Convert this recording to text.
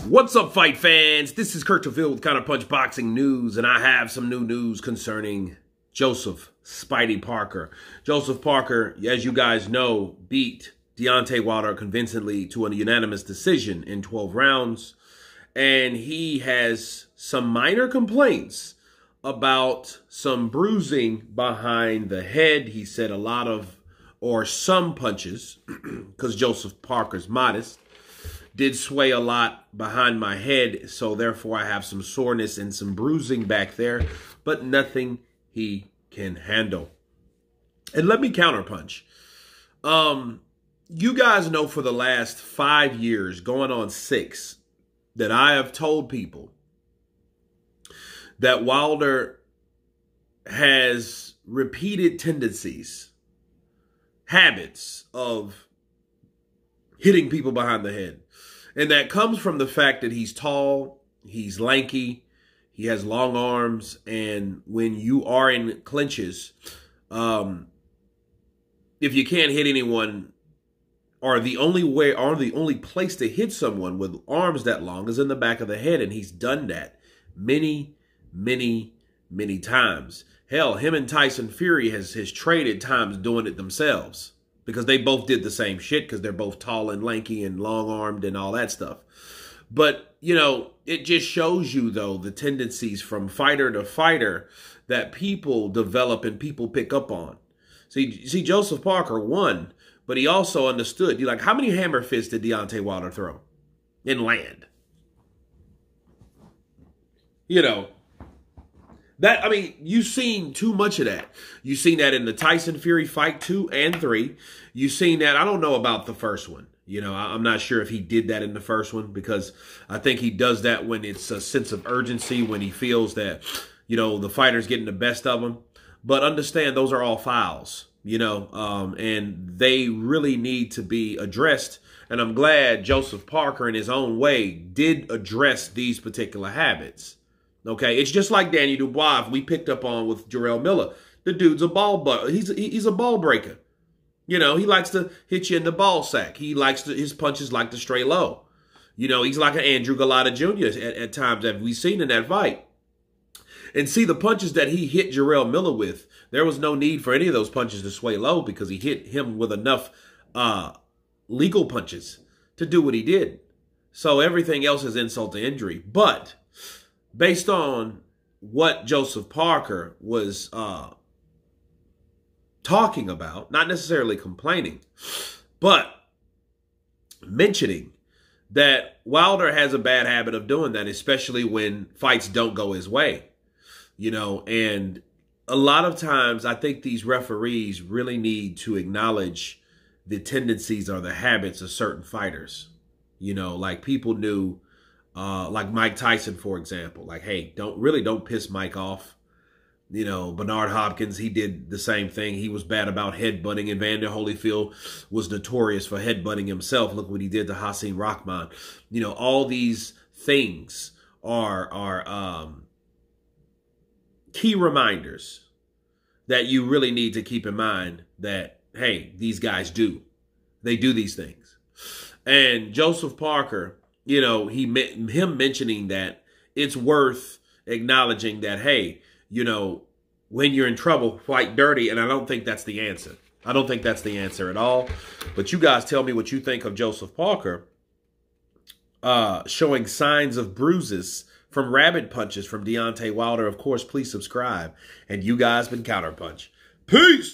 What's up, fight fans? This is Kurt DeVille with Counterpunch Boxing News, and I have some new news concerning Joseph Spidey Parker. Joseph Parker, as you guys know, beat Deontay Wilder convincingly to a unanimous decision in 12 rounds, and he has some minor complaints about some bruising behind the head. He said a lot of, or some punches, because Joseph Parker's modest, did sway a lot behind my head, so therefore I have some soreness and some bruising back there, but nothing he can handle. And let me counterpunch. You guys know for the last 5 years, going on 6, that I have told people that Wilder has repeated tendencies, habits of hitting people behind the head. And that comes from the fact that he's tall, he's lanky, he has long arms, and when you are in clinches, if you can't hit anyone, or the only place to hit someone with arms that long is in the back of the head, and he's done that many times. Hell, him and Tyson Fury has traded times doing it themselves, because they both did the same shit, because they're both tall and lanky and long-armed and all that stuff. But, you know, it just shows you, though, the tendencies from fighter to fighter that people develop and people pick up on. See, Joseph Parker won, but he also understood. Like, how many hammer fists did Deontay Wilder throw and land? You know, that, I mean, you've seen too much of that. You've seen that in the Tyson Fury fight 2 and 3. You've seen that. I don't know about the first one. You know, I'm not sure if he did that in the first one, because I think he does that when it's a sense of urgency, when he feels that, you know, the fighter's getting the best of him. But understand, those are all fouls, you know, and they really need to be addressed. And I'm glad Joseph Parker, in his own way, did address these particular habits. Okay, it's just like Danny Dubois we picked up on with Jarrell Miller. The dude's a he's a ball breaker. You know, he likes to hit you in the ball sack. His punches like to stray low. You know, he's like an Andrew Galata Jr. at times that we've seen in that fight. And see, the punches that he hit Jarrell Miller with, there was no need for any of those punches to sway low, because he hit him with enough legal punches to do what he did. So everything else is insult to injury. But based on what Joseph Parker was talking about, not necessarily complaining, but mentioning that Wilder has a bad habit of doing that, especially when fights don't go his way. You know, and a lot of times I think these referees really need to acknowledge the tendencies or the habits of certain fighters. You know, like people knew, like Mike Tyson, for example, like, hey, don't piss Mike off. You know, Bernard Hopkins, he did the same thing. He was bad about headbutting, and Vander Holyfield was notorious for headbutting himself. Look what he did to Hasim Rahman. You know, all these things are key reminders that you really need to keep in mind that, hey, these guys they do these things. And Joseph Parker, you know, him mentioning that, it's worth acknowledging that, hey, you know, when you're in trouble, fight dirty. And I don't think that's the answer. I don't think that's the answer at all. But you guys tell me what you think of Joseph Parker showing signs of bruises from rabbit punches from Deontay Wilder. Of course, please subscribe. And you guys been Counterpunch. Peace!